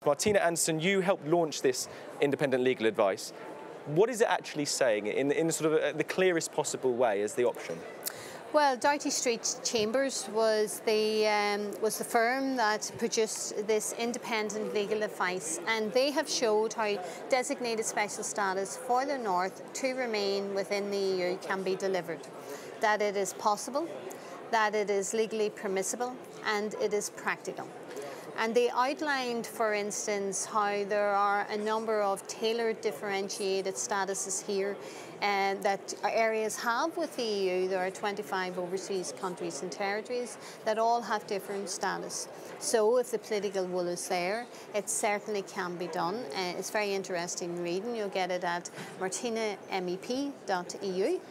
Martina Anderson, you helped launch this independent legal advice. What is it actually saying in sort of the clearest possible way as the option? Well, Doughty Street Chambers was the firm that produced this independent legal advice, and they have showed how designated special status for the North to remain within the EU can be delivered, that it is possible, that it is legally permissible, and it is practical. And they outlined, for instance, how there are a number of tailored differentiated statuses here that areas have with the EU. There are 25 overseas countries and territories that all have different status. So if the political will is there, it certainly can be done. It's very interesting reading. You'll get it at martinamep.eu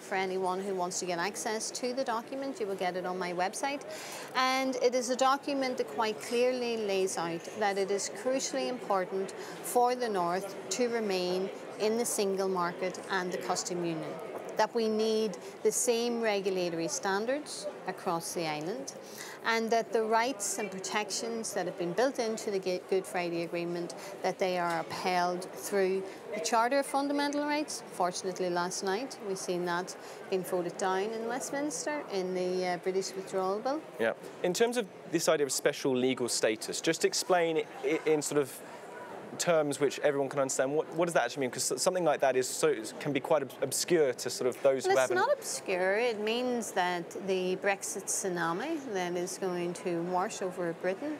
for anyone who wants to get access to the document. You will get it on my website. And it is a document that quite clearly lays out that it is crucially important for the North to remain in the single market and the custom union, that we need the same regulatory standards across the island, and that the rights and protections that have been built into the Good Friday Agreement, that they are upheld through the Charter of Fundamental Rights. Fortunately, last night we've seen that being voted down in Westminster in the British withdrawal bill. Yeah. In terms of this idea of special legal status, just explain it in sort of terms which everyone can understand. What does that actually mean? Because something like that can be quite obscure to sort of those who haven't. It's not obscure. It means that the Brexit tsunami that is going to wash over Britain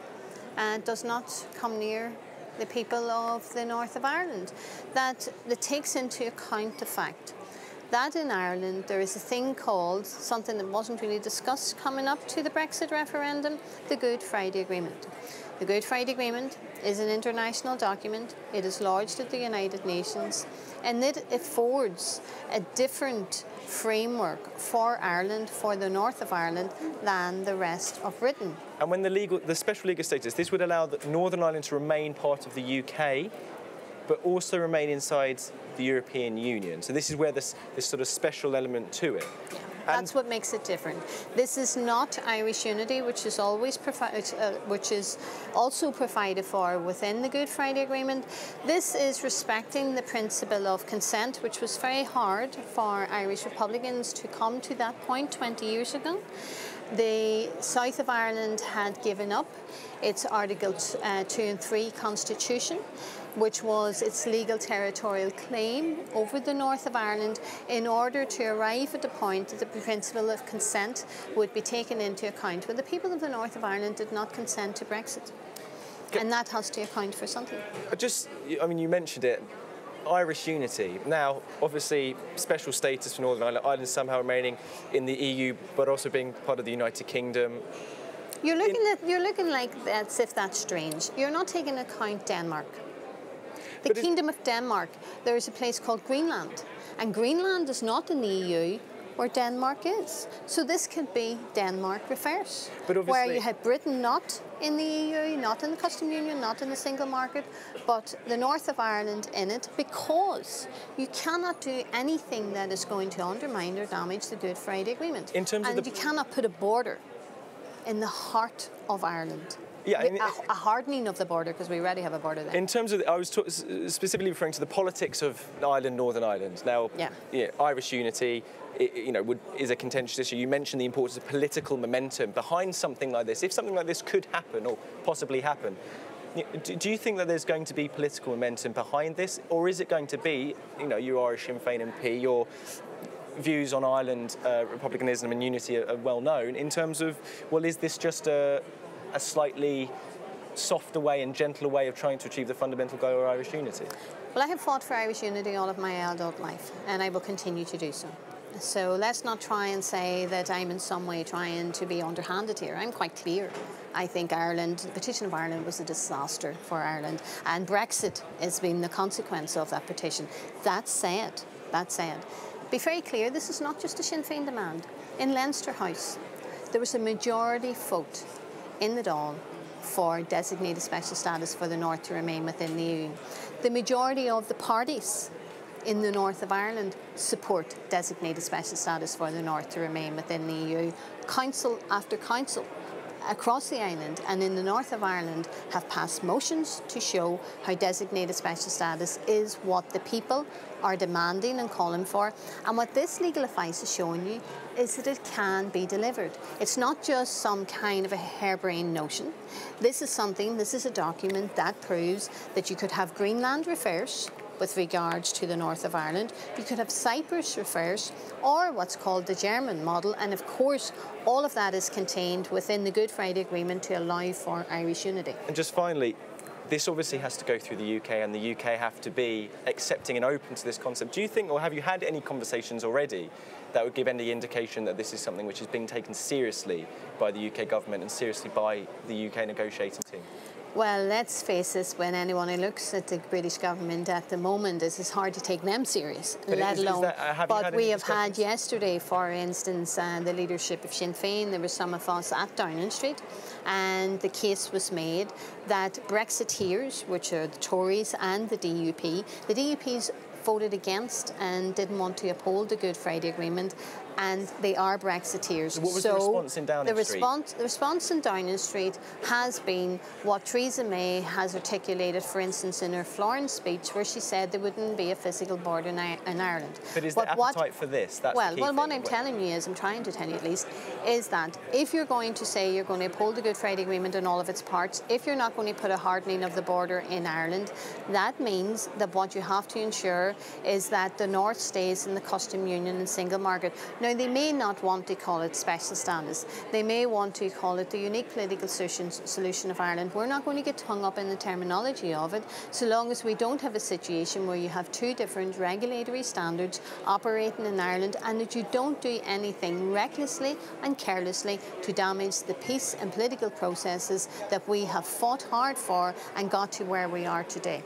does not come near the people of the north of Ireland. That takes into account the fact that in Ireland there is a thing called, something that wasn't really discussed coming up to the Brexit referendum, the Good Friday Agreement. The Good Friday Agreement is an international document. It is lodged at the United Nations, and it affords a different framework for Ireland, for the north of Ireland, than the rest of Britain. And when the special legal status, this would allow Northern Ireland to remain part of the UK, but also remain inside the European Union. So this is where this sort of special element to it. Yeah. That's what makes it different. This is not Irish unity, which is always which is also provided for within the Good Friday Agreement. This is respecting the principle of consent, which was very hard for Irish Republicans to come to that point 20 years ago. The south of Ireland had given up its Article 2 and 3 constitution, which was its legal territorial claim over the north of Ireland, in order to arrive at the point that the principle of consent would be taken into account. Well, the people of the north of Ireland did not consent to Brexit, and that has to account for something. I mean, you mentioned it, Irish unity. Now, obviously, special status for Northern Ireland, Ireland somehow remaining in the EU, but also being part of the United Kingdom. You're looking like as if that's strange. You're not taking into account Denmark. The Kingdom of Denmark, there is a place called Greenland, and Greenland is not in the EU where Denmark is. So this could be Denmark reverse, where you had Britain not in the EU, not in the custom union, not in the single market, but the north of Ireland in it, because you cannot do anything that is going to undermine or damage the Good Friday Agreement. In terms of you cannot put a border in the heart of Ireland. Yeah, a hardening of the border, because we already have a border there. In terms of, I was specifically referring to the politics of Ireland, Northern Ireland. Now, Irish unity, is a contentious issue. You mentioned the importance of political momentum behind something like this. If something like this could happen, or possibly happen, do you think that there's going to be political momentum behind this, or is it going to be, you Irish Sinn Fein MEP, your views on Ireland, republicanism and unity are well known, in terms of, well, is this just a slightly softer way and gentler way of trying to achieve the fundamental goal of Irish unity? Well, I have fought for Irish unity all of my adult life, and I will continue to do so. So let's not try and say that I'm in some way trying to be underhanded here. I'm quite clear. I think the partition of Ireland was a disaster for Ireland, and Brexit has been the consequence of that partition. That said, be very clear, this is not just a Sinn Féin demand. In Leinster House, there was a majority vote in the Dáil for designated special status for the North to remain within the EU. The majority of the parties in the north of Ireland support designated special status for the North to remain within the EU. Council after council across the island and in the north of Ireland have passed motions to show how designated special status is what the people are demanding and calling for. And what this legal advice is showing you is that it can be delivered. It's not just some kind of a harebrained notion. This is a document that proves that you could have Greenland reverse with regards to the north of Ireland. You could have Cyprus reverse, or what's called the German model, and of course all of that is contained within the Good Friday Agreement to allow for Irish unity. And just finally, this obviously has to go through the UK, and the UK have to be accepting and open to this concept. Do you think, or have you had any conversations already that would give any indication that this is something which is being taken seriously by the UK government and seriously by the UK negotiating team? Well, let's face this, when anyone who looks at the British government at the moment, it's hard to take them serious, let alone. But we have had yesterday, for instance, the leadership of Sinn Fein, there were some of us at Downing Street, and the case was made that Brexiteers, which are the Tories and the DUPs voted against and didn't want to uphold the Good Friday Agreement, and they are Brexiteers. So what was the response in Downing Street? The response in Downing Street has been what Theresa May has articulated, for instance, in her Florence speech, where she said there wouldn't be a physical border in Ireland. But is the appetite for this? That's well, what I'm telling you is, I'm trying to tell you at least, is that if you're going to say you're going to uphold the Good Friday Agreement in all of its parts, if you're not going to put a hardening of the border in Ireland, that means that what you have to ensure is that the North stays in the custom union and single market. Now, they may not want to call it special status. They may want to call it the unique political solution of Ireland. We're not going to get hung up in the terminology of it, so long as we don't have a situation where you have two different regulatory standards operating in Ireland, and that you don't do anything recklessly and carelessly to damage the peace and political processes that we have fought hard for and got to where we are today.